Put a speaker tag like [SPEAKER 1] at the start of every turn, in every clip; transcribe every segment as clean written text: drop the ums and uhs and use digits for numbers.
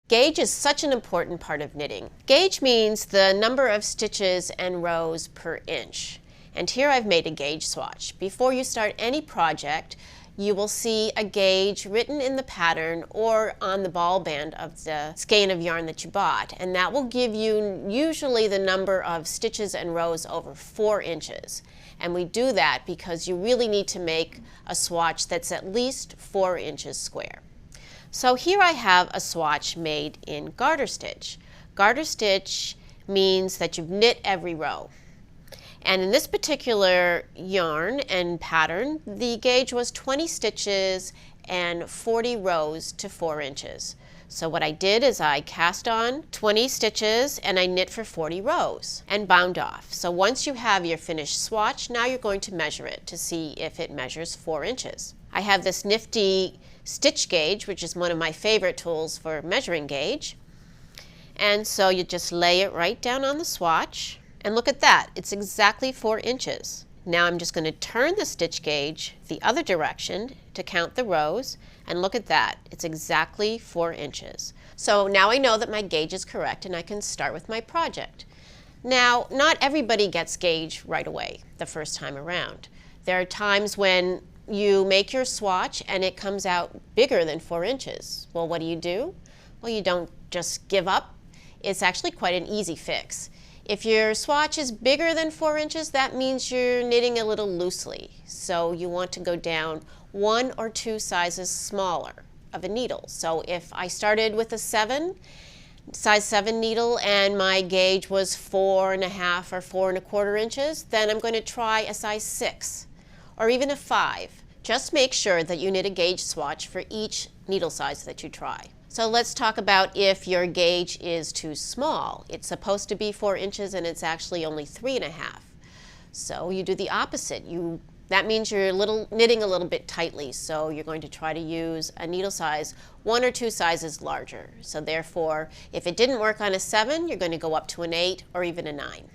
[SPEAKER 1] Gauge is such an important part of knitting. Gauge means the number of stitches and rows per inch. And here I've made a gauge swatch. Before you start any project, you will see a gauge written in the pattern or on the ball band of the skein of yarn that you bought. And that will give you usually the number of stitches and rows over 4 inches. And we do that because you really need to make a swatch that's at least 4 inches square. So here I have a swatch made in garter stitch. Garter stitch means that you've knit every row. And in this particular yarn and pattern, the gauge was 20 stitches and 40 rows to 4 inches. So what I did is I cast on 20 stitches and I knit for 40 rows and bound off. So once you have your finished swatch, now you're going to measure it to see if it measures 4 inches. I have this nifty stitch gauge, which is one of my favorite tools for measuring gauge. And so you just lay it right down on the swatch. And look at that, it's exactly 4 inches. Now I'm just going to turn the stitch gauge the other direction to count the rows, and look at that, it's exactly 4 inches. So now I know that my gauge is correct and I can start with my project. Now, not everybody gets gauge right away the first time around. There are times when you make your swatch and it comes out bigger than 4 inches. Well, what do? Well, you don't just give up. It's actually quite an easy fix. If your swatch is bigger than 4 inches, that means you're knitting a little loosely. So you want to go down 1 or 2 sizes smaller of a needle. So if I started with a size 7 needle and my gauge was 4.5 or 4.25 inches, then I'm going to try a size 6 or even a 5. Just make sure that you knit a gauge swatch for each needle size that you try. So let's talk about if your gauge is too small. It's supposed to be 4 inches and it's actually only 3.5. So you do the opposite. That means you're knitting a little bit tightly, so you're going to try to use a needle size 1 or 2 sizes larger. So therefore, if it didn't work on a 7, you're going to go up to an 8 or even a 9.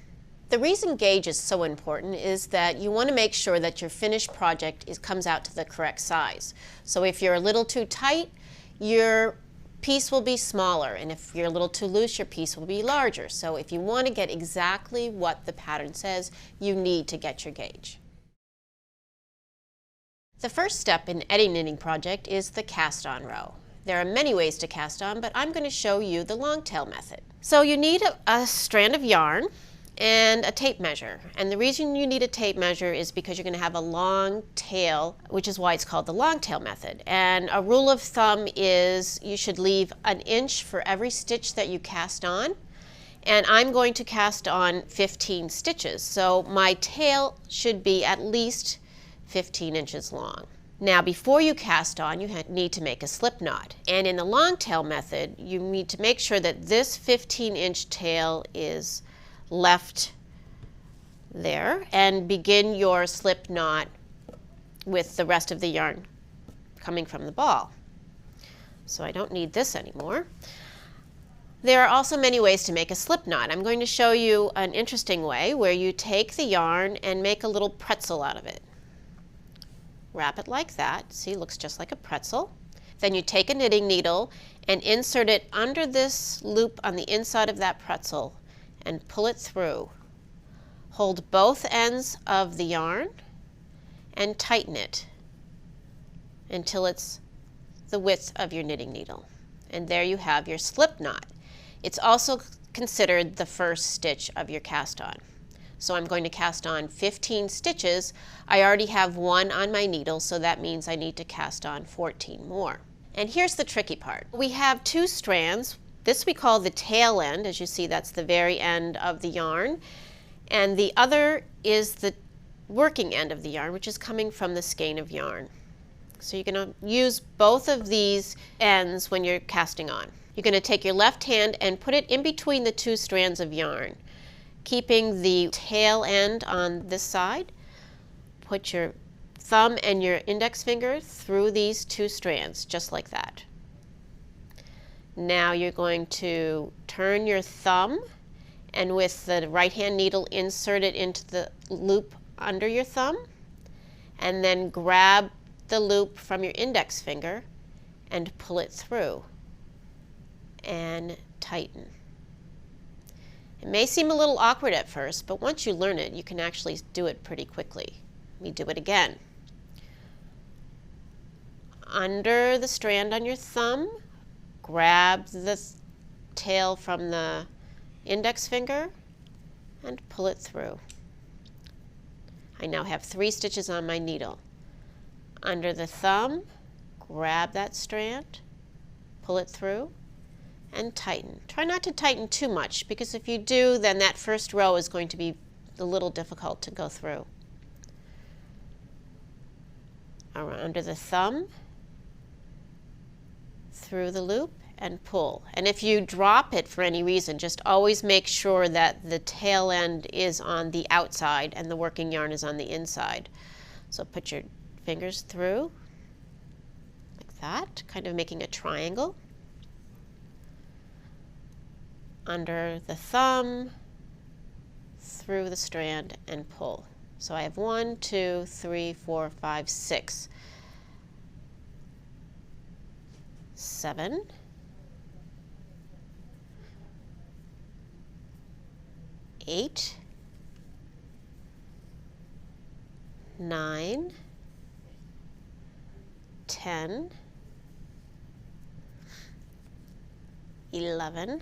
[SPEAKER 1] The reason gauge is so important is that you want to make sure that your finished project comes out to the correct size. So if you're a little too tight, your piece will be smaller, and if you're a little too loose, your piece will be larger. So if you want to get exactly what the pattern says, you need to get your gauge. The first step in any knitting project is the cast on row. There are many ways to cast on, but I'm going to show you the long tail method. So you need a strand of yarn and a tape measure. And the reason you need a tape measure is because you're going to have a long tail, which is why it's called the long tail method. And a rule of thumb is you should leave 1 inch for every stitch that you cast on. And I'm going to cast on 15 stitches. So my tail should be at least 15 inches long. Now before you cast on, you need to make a slip knot. And in the long tail method, you need to make sure that this 15-inch tail is left there, and begin your slip knot with the rest of the yarn coming from the ball. So I don't need this anymore. There are also many ways to make a slip knot. I'm going to show you an interesting way where you take the yarn and make a little pretzel out of it. Wrap it like that. See, it looks just like a pretzel. Then you take a knitting needle and insert it under this loop on the inside of that pretzel and pull it through. Hold both ends of the yarn and tighten it until it's the width of your knitting needle. And there you have your slip knot. It's also considered the first stitch of your cast on. So I'm going to cast on 15 stitches. I already have 1 on my needle, so that means I need to cast on 14 more. And here's the tricky part. We have 2 strands. This we call the tail end. As you see, that's the very end of the yarn. And the other is the working end of the yarn, which is coming from the skein of yarn. So you're going to use both of these ends when you're casting on. You're going to take your left hand and put it in between the 2 strands of yarn, keeping the tail end on this side. Put your thumb and your index finger through these 2 strands, just like that. Now you're going to turn your thumb and with the right hand needle insert it into the loop under your thumb, and then grab the loop from your index finger and pull it through. and tighten. It may seem a little awkward at first, but once you learn it, you can actually do it pretty quickly. Let me do it again. Under the strand on your thumb, grab the tail from the index finger and pull it through. I now have 3 stitches on my needle. Under the thumb, grab that strand, pull it through, and tighten. Try not to tighten too much, because if you do, then that first row is going to be a little difficult to go through. Under the thumb, through the loop, and pull. And if you drop it for any reason, just always make sure that the tail end is on the outside and the working yarn is on the inside. So put your fingers through, like that, kind of making a triangle. Under the thumb, through the strand, and pull. So I have 1, 2, 3, 4, 5, 6, 7, 8, 9, 10, 11,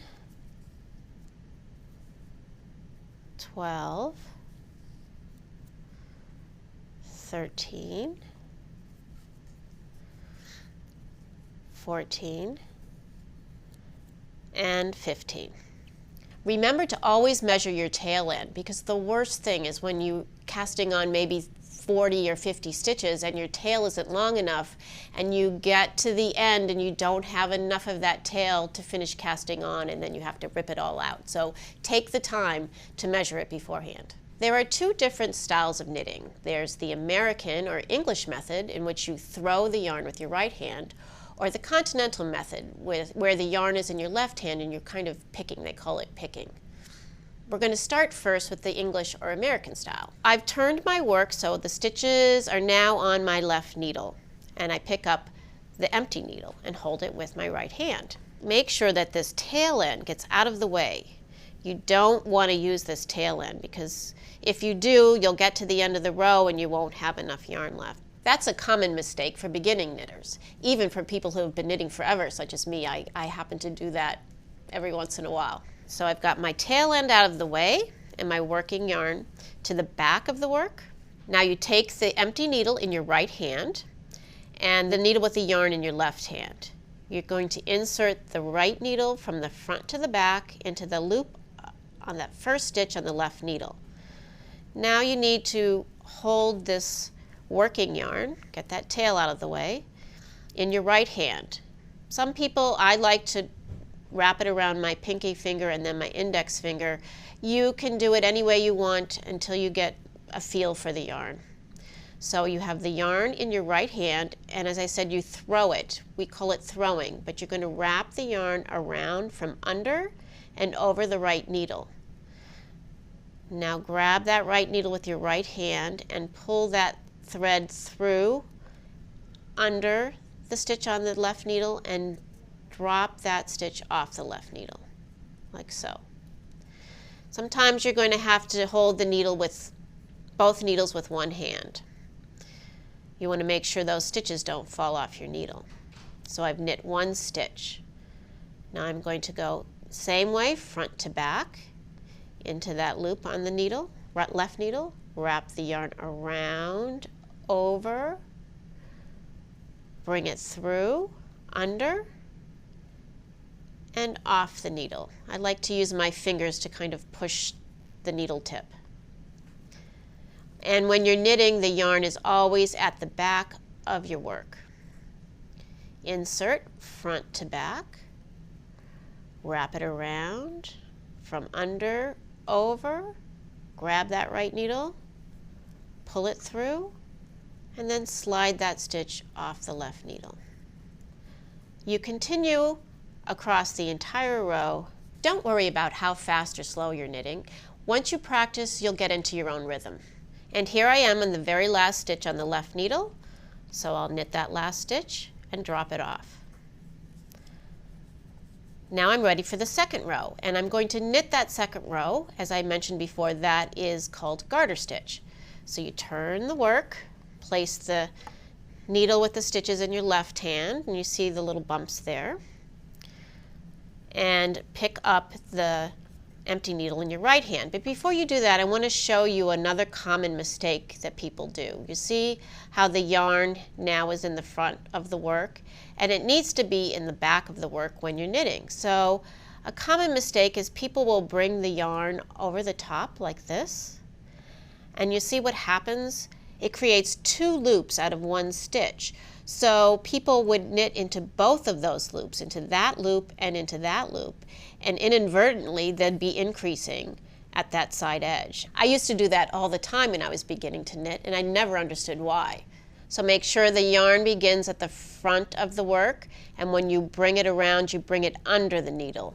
[SPEAKER 1] 12, 13, 14, and 15. Remember to always measure your tail end, because the worst thing is when you're casting on maybe 40 or 50 stitches and your tail isn't long enough and you get to the end and you don't have enough of that tail to finish casting on, and then you have to rip it all out. So take the time to measure it beforehand. There are 2 different styles of knitting. There's the American or English method, in which you throw the yarn with your right hand, or the continental method, where the yarn is in your left hand and you're kind of picking. They call it picking. We're going to start first with the English or American style. I've turned my work so the stitches are now on my left needle, and I pick up the empty needle and hold it with my right hand. Make sure that this tail end gets out of the way. You don't want to use this tail end, because if you do, you'll get to the end of the row and you won't have enough yarn left. That's a common mistake for beginning knitters. Even for people who have been knitting forever, such as me, I happen to do that every once in a while. So I've got my tail end out of the way and my working yarn to the back of the work. Now you take the empty needle in your right hand and the needle with the yarn in your left hand. You're going to insert the right needle from the front to the back into the loop on that first stitch on the left needle. Now you need to hold this working yarn, get that tail out of the way, in your right hand. Some people, I like to wrap it around my pinky finger and then my index finger. You can do it any way you want until you get a feel for the yarn. So you have the yarn in your right hand, and as I said, you throw it. We call it throwing, but you're going to wrap the yarn around from under and over the right needle. Now grab that right needle with your right hand and pull that thread through under the stitch on the left needle and drop that stitch off the left needle, like so. Sometimes you're going to have to hold the needle with both needles with one hand. You want to make sure those stitches don't fall off your needle. So I've knit 1 stitch. Now I'm going to go same way, front to back, into that loop on the needle, left needle, wrap the yarn around, over, bring it through, under, and off the needle. I like to use my fingers to kind of push the needle tip. And when you're knitting, the yarn is always at the back of your work. Insert front to back, wrap it around, from under, over, grab that right needle, pull it through, and then slide that stitch off the left needle. You continue across the entire row. Don't worry about how fast or slow you're knitting. Once you practice, you'll get into your own rhythm. And here I am in the very last stitch on the left needle, so I'll knit that last stitch and drop it off. Now I'm ready for the second row, and I'm going to knit that second row. As I mentioned before, that is called garter stitch. So you turn the work, place the needle with the stitches in your left hand, and you see the little bumps there, and pick up the empty needle in your right hand. But before you do that, I want to show you another common mistake that people do. You see how the yarn now is in the front of the work, and it needs to be in the back of the work when you're knitting. So a common mistake is people will bring the yarn over the top like this, and you see what happens? It creates two loops out of one stitch. So people would knit into both of those loops, into that loop and into that loop, and inadvertently they'd be increasing at that side edge. I used to do that all the time when I was beginning to knit, and I never understood why. So make sure the yarn begins at the front of the work, and when you bring it around, you bring it under the needle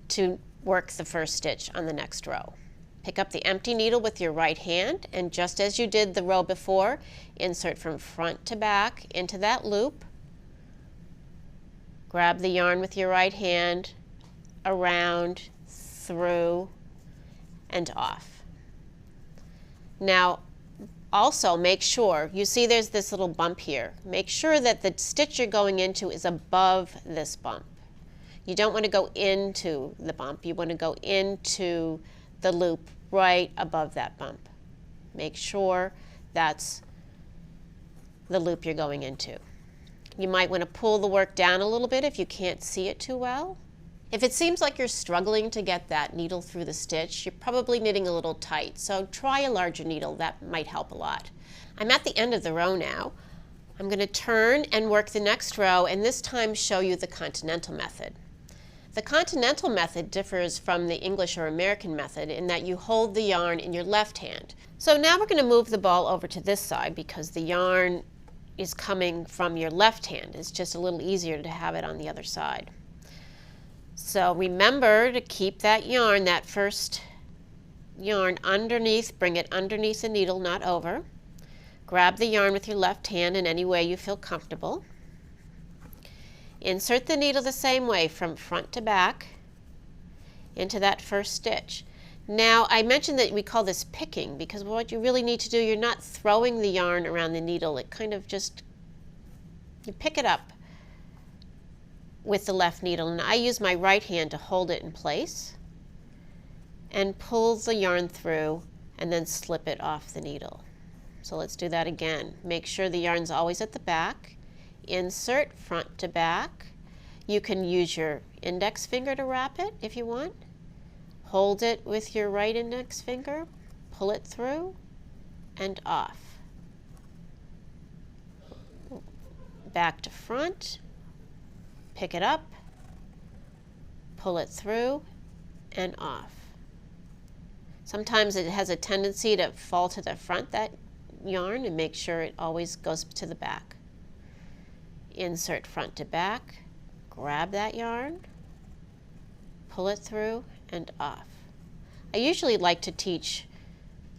[SPEAKER 1] to work the first stitch on the next row. Pick up the empty needle with your right hand, and just as you did the row before, insert from front to back into that loop. Grab the yarn with your right hand, around, through, and off. Now, also make sure, you see there's this little bump here. Make sure that the stitch you're going into is above this bump. You don't want to go into the bump, you want to go into the loop right above that bump. Make sure that's the loop you're going into. You might want to pull the work down a little bit if you can't see it too well. If it seems like you're struggling to get that needle through the stitch, you're probably knitting a little tight, so try a larger needle. That might help a lot. I'm at the end of the row now. I'm going to turn and work the next row, and this time show you the continental method. The continental method differs from the English or American method in that you hold the yarn in your left hand. So now we're going to move the ball over to this side because the yarn is coming from your left hand. It's just a little easier to have it on the other side. So remember to keep that yarn, that first yarn underneath, bring it underneath the needle, not over. Grab the yarn with your left hand in any way you feel comfortable. Insert the needle the same way from front to back into that first stitch. Now I mentioned that we call this picking because what you really need to do, you're not throwing the yarn around the needle, it kind of just, you pick it up with the left needle, and I use my right hand to hold it in place and pull the yarn through and then slip it off the needle. So let's do that again. Make sure the yarn's always at the back. Insert front to back. You can use your index finger to wrap it if you want. Hold it with your right index finger, pull it through and off. Back to front, pick it up, pull it through and off. Sometimes it has a tendency to fall to the front, that yarn, and make sure it always goes to the back. Insert front to back, grab that yarn, pull it through and off. I usually like to teach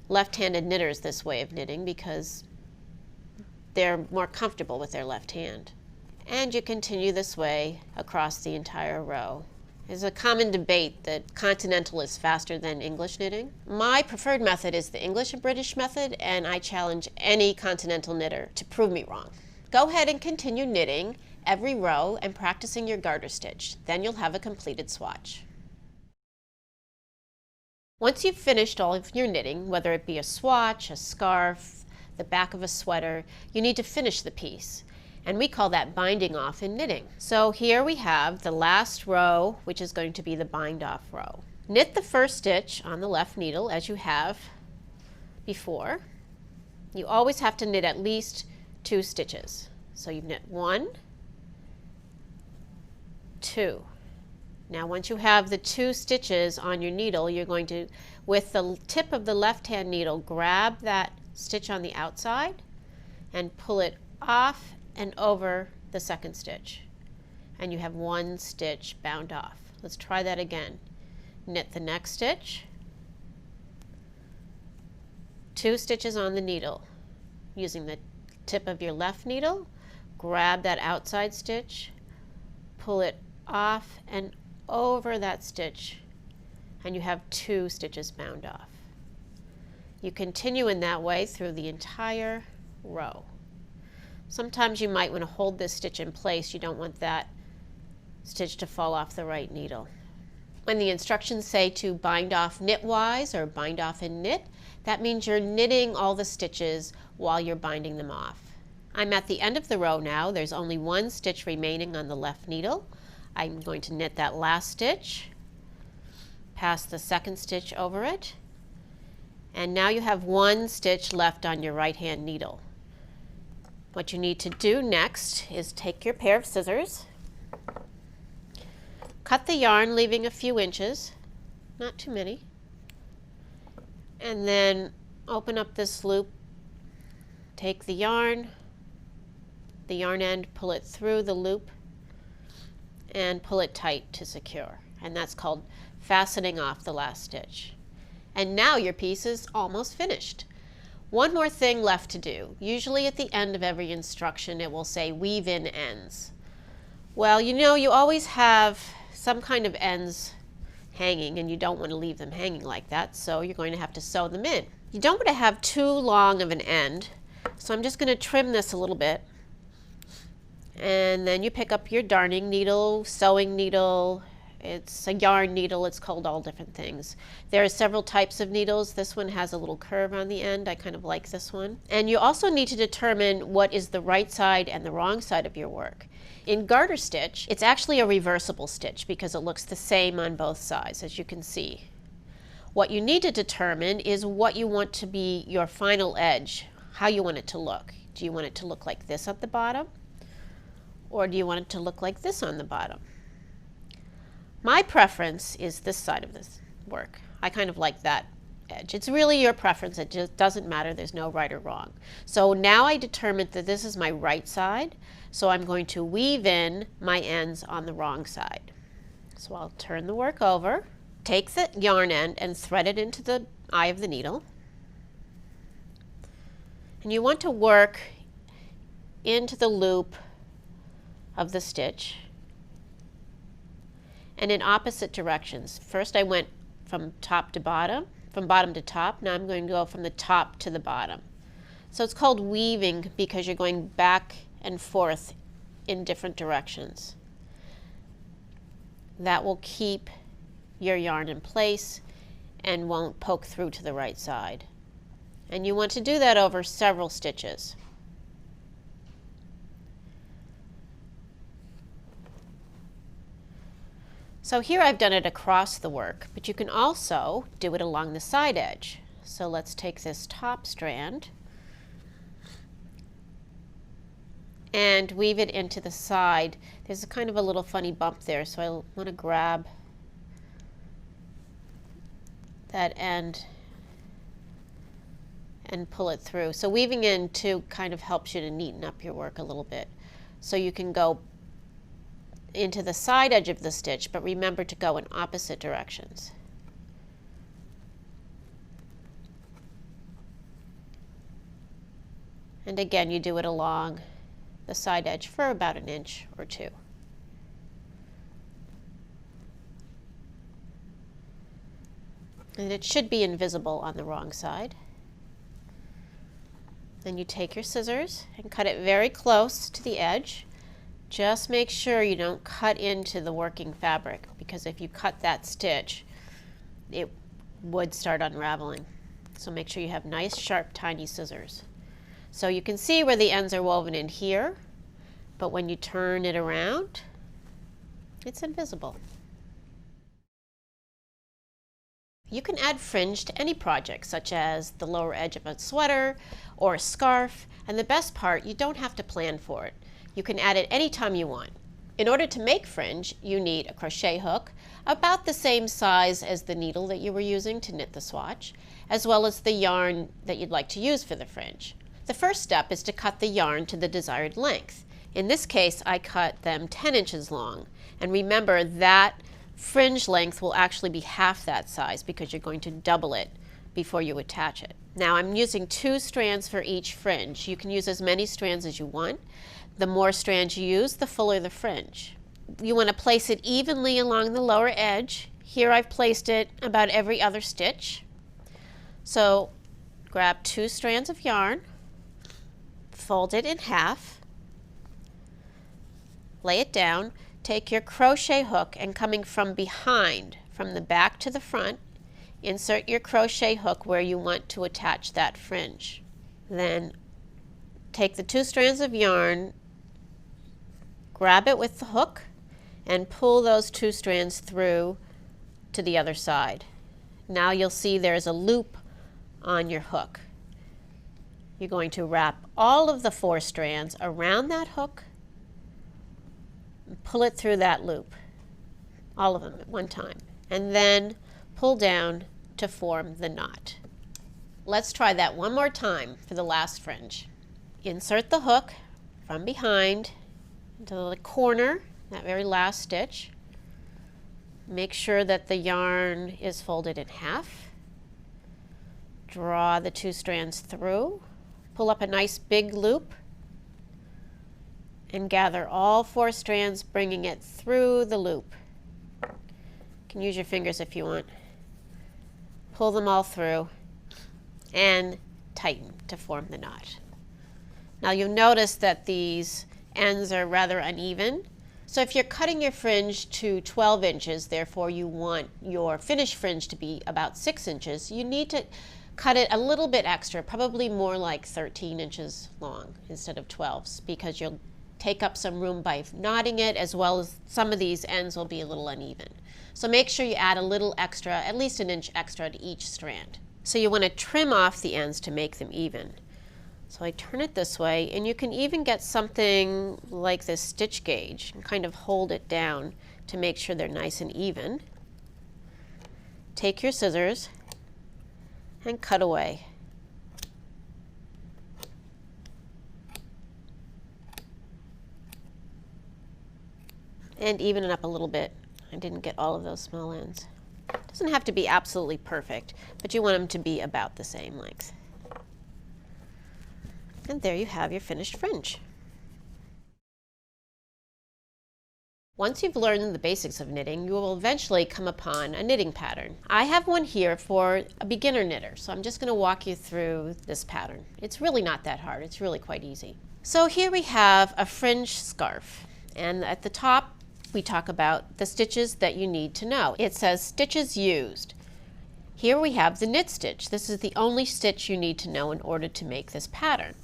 [SPEAKER 1] left-handed knitters this way of knitting because they're more comfortable with their left hand. And you continue this way across the entire row. There's a common debate that continental is faster than English knitting. My preferred method is the English and British method, and I challenge any continental knitter to prove me wrong. Go ahead and continue knitting every row and practicing your garter stitch. Then you'll have a completed swatch. Once you've finished all of your knitting, whether it be a swatch, a scarf, the back of a sweater, you need to finish the piece. And we call that binding off in knitting. So here we have the last row, which is going to be the bind off row. Knit the first stitch on the left needle as you have before. You always have to knit at least 2 stitches. So you knit 1, 2. Now once you have the 2 stitches on your needle, you're going to, with the tip of the left hand needle, grab that stitch on the outside and pull it off and over the second stitch. And you have 1 stitch bound off. Let's try that again. Knit the next stitch, 2 stitches on the needle. Using the tip of your left needle, grab that outside stitch, pull it off and over that stitch and you have 2 stitches bound off. You continue in that way through the entire row. Sometimes you might want to hold this stitch in place. You don't want that stitch to fall off the right needle. When the instructions say to bind off knitwise or bind off and knit, that means you're knitting all the stitches while you're binding them off. I'm at the end of the row now. There's only 1 stitch remaining on the left needle. I'm going to knit that last stitch, pass the 2nd stitch over it, and now you have 1 stitch left on your right hand needle. What you need to do next is take your pair of scissors, cut the yarn leaving a few inches, not too many, and then open up this loop, take the yarn end, pull it through the loop, and pull it tight to secure. And that's called fastening off the last stitch. And now your piece is almost finished. One more thing left to do. Usually at the end of every instruction it will say weave in ends. Well, you know, you always have some kind of ends hanging and you don't want to leave them hanging like that, so you're going to have to sew them in. You don't want to have too long of an end, so I'm just going to trim this a little bit. And then you pick up your darning needle, sewing needle, it's a yarn needle, it's called all different things. There are several types of needles. This one has a little curve on the end. I kind of like this one. And you also need to determine what is the right side and the wrong side of your work. In garter stitch, it's actually a reversible stitch because it looks the same on both sides, as you can see. What you need to determine is what you want to be your final edge, how you want it to look. Do you want it to look like this at the bottom? Or do you want it to look like this on the bottom? My preference is this side of this work. I kind of like that edge. It's really your preference. It just doesn't matter. There's no right or wrong. So now I determined that this is my right side, so I'm going to weave in my ends on the wrong side. So I'll turn the work over, take the yarn end and thread it into the eye of the needle. And you want to work into the loop of the stitch and in opposite directions. First I went from top to bottom, from bottom to top. Now I'm going to go from the top to the bottom. So it's called weaving because you're going back and forth in different directions. That will keep your yarn in place and won't poke through to the right side. And you want to do that over several stitches. So here I've done it across the work, but you can also do it along the side edge. So let's take this top strand and weave it into the side. There's a kind of a little funny bump there, so I want to grab that end and pull it through. So weaving in too kind of helps you to neaten up your work a little bit. So you can go into the side edge of the stitch, but remember to go in opposite directions. And again, you do it along the side edge for about 1 inch or 2. And it should be invisible on the wrong side. Then you take your scissors and cut it very close to the edge. Just make sure you don't cut into the working fabric, because if you cut that stitch, it would start unraveling. So make sure you have nice, sharp, tiny scissors. So you can see where the ends are woven in here, but when you turn it around, it's invisible. You can add fringe to any project, such as the lower edge of a sweater or a scarf, and the best part, you don't have to plan for it. You can add it anytime you want. In order to make fringe, you need a crochet hook, about the same size as the needle that you were using to knit the swatch, as well as the yarn that you'd like to use for the fringe. The first step is to cut the yarn to the desired length. In this case, I cut them 10 inches long. And remember, that fringe length will actually be half that size because you're going to double it before you attach it. Now I'm using 2 strands for each fringe. You can use as many strands as you want. The more strands you use, the fuller the fringe. you want to place it evenly along the lower edge. Here I've placed it about every other stitch. So grab 2 strands of yarn, fold it in half, lay it down, take your crochet hook and coming from behind, from the back to the front, insert your crochet hook where you want to attach that fringe. Then take the 2 strands of yarn, grab it with the hook, and pull those 2 strands through to the other side. Now you'll see there's a loop on your hook. You're going to wrap all of the 4 strands around that hook and pull it through that loop, all of them at one time, and then pull down to form the knot. Let's try that one more time for the last fringe. Insert the hook from behind into the corner, that very last stitch. Make sure that the yarn is folded in half. Draw the 2 strands through, pull up a nice big loop, and gather all 4 strands, bringing it through the loop. You can use your fingers if you want. Pull them all through and tighten to form the knot. Now you'll notice that these ends are rather uneven. So if you're cutting your fringe to 12 inches, therefore you want your finished fringe to be about 6 inches, you need to cut it a little bit extra, probably more like 13 inches long instead of 12, because you'll take up some room by knotting it, as well as some of these ends will be a little uneven. So make sure you add a little extra, at least an inch extra to each strand. So you want to trim off the ends to make them even. So I turn it this way, and you can even get something like this stitch gauge and kind of hold it down to make sure they're nice and even. Take your scissors and cut away. And even it up a little bit. I didn't get all of those small ends. It doesn't have to be absolutely perfect, but you want them to be about the same length. And there you have your finished fringe. Once you've learned the basics of knitting, you will eventually come upon a knitting pattern. I have one here for a beginner knitter, so I'm just going to walk you through this pattern. It's really not that hard, it's really quite easy. So here we have a fringe scarf, and at the top we talk about the stitches that you need to know. It says stitches used. Here we have the knit stitch. This is the only stitch you need to know in order to make this pattern.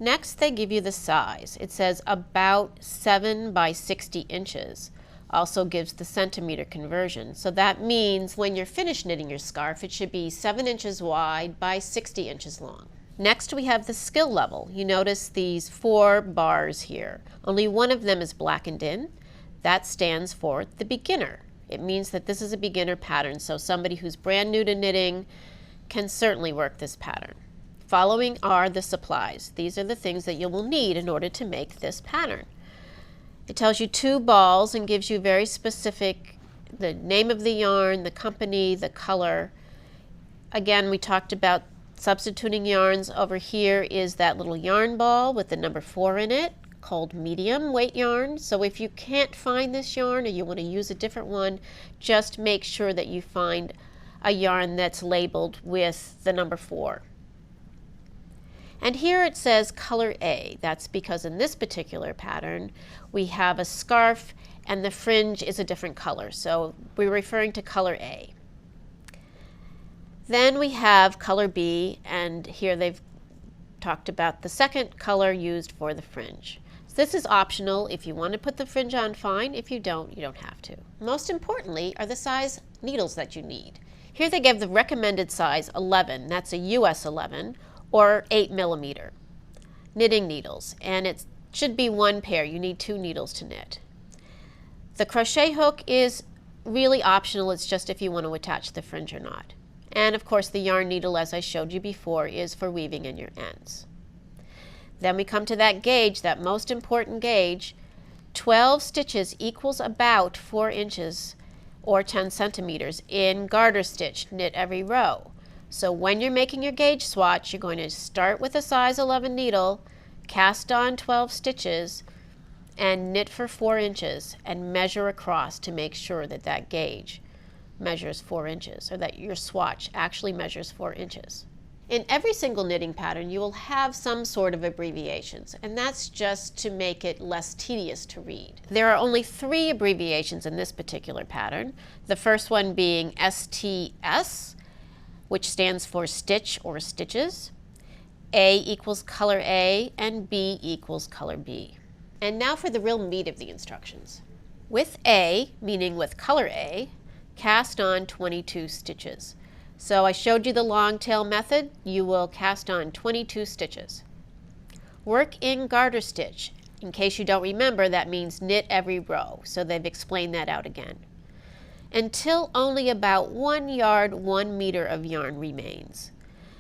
[SPEAKER 1] Next, they give you the size. It says about 7 by 60 inches. Also gives the centimeter conversion. So that means when you're finished knitting your scarf, it should be 7 inches wide by 60 inches long. Next, we have the skill level. You notice these 4 bars here. Only one of them is blackened in. That stands for the beginner. It means that this is a beginner pattern, so somebody who's brand new to knitting can certainly work this pattern. Following are the supplies. These are the things that you will need in order to make this pattern. It tells you 2 balls and gives you very specific, the name of the yarn, the company, the color. Again, we talked about substituting yarns. Over here is that little yarn ball with the number 4 in it, called medium weight yarn. So if you can't find this yarn or you want to use a different one, just make sure that you find a yarn that's labeled with the number 4. And here it says color A. That's because in this particular pattern we have a scarf and the fringe is a different color, so we're referring to color A. Then we have color B, and here they've talked about the second color used for the fringe. So this is optional. If you want to put the fringe on, fine. If you don't have to. Most importantly are the size needles that you need. Here they give the recommended size 11. That's a US 11 or 8 millimeter knitting needles, and it should be 1 pair. You need 2 needles to knit. The crochet hook is really optional. It's just if you want to attach the fringe or not. And of course the yarn needle, as I showed you before, is for weaving in your ends. Then we come to that gauge, that most important gauge. 12 stitches equals about 4 inches or 10 centimeters in garter stitch, knit every row. So when you're making your gauge swatch, you're going to start with a size 11 needle, cast on 12 stitches, and knit for 4 inches and measure across to make sure that that gauge measures 4 inches, or that your swatch actually measures 4 inches. In every single knitting pattern, you will have some sort of abbreviations, and that's just to make it less tedious to read. There are only 3 abbreviations in this particular pattern, the first one being STS, which stands for stitch or stitches, A equals color A, and B equals color B. And now for the real meat of the instructions. With A, meaning with color A, cast on 22 stitches. So I showed you the long tail method. You will cast on 22 stitches. Work in garter stitch. In case you don't remember, that means knit every row. So they've explained that out again. Until only about 1 yard, 1 meter of yarn remains.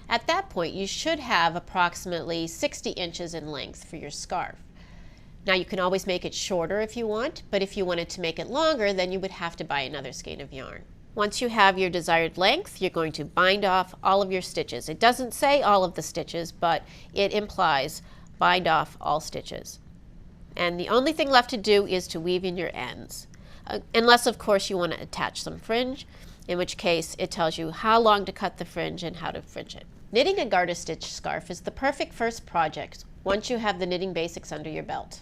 [SPEAKER 1] At that point, you should have approximately 60 inches in length for your scarf. Now you can always make it shorter if you want, but if you wanted to make it longer, then you would have to buy another skein of yarn. Once you have your desired length, you're going to bind off all of your stitches. It doesn't say all of the stitches, but it implies bind off all stitches. And the only thing left to do is to weave in your ends. Unless, of course, you want to attach some fringe, in which case it tells you how long to cut the fringe and how to fringe it. Knitting a garter stitch scarf is the perfect first project once you have the knitting basics under your belt.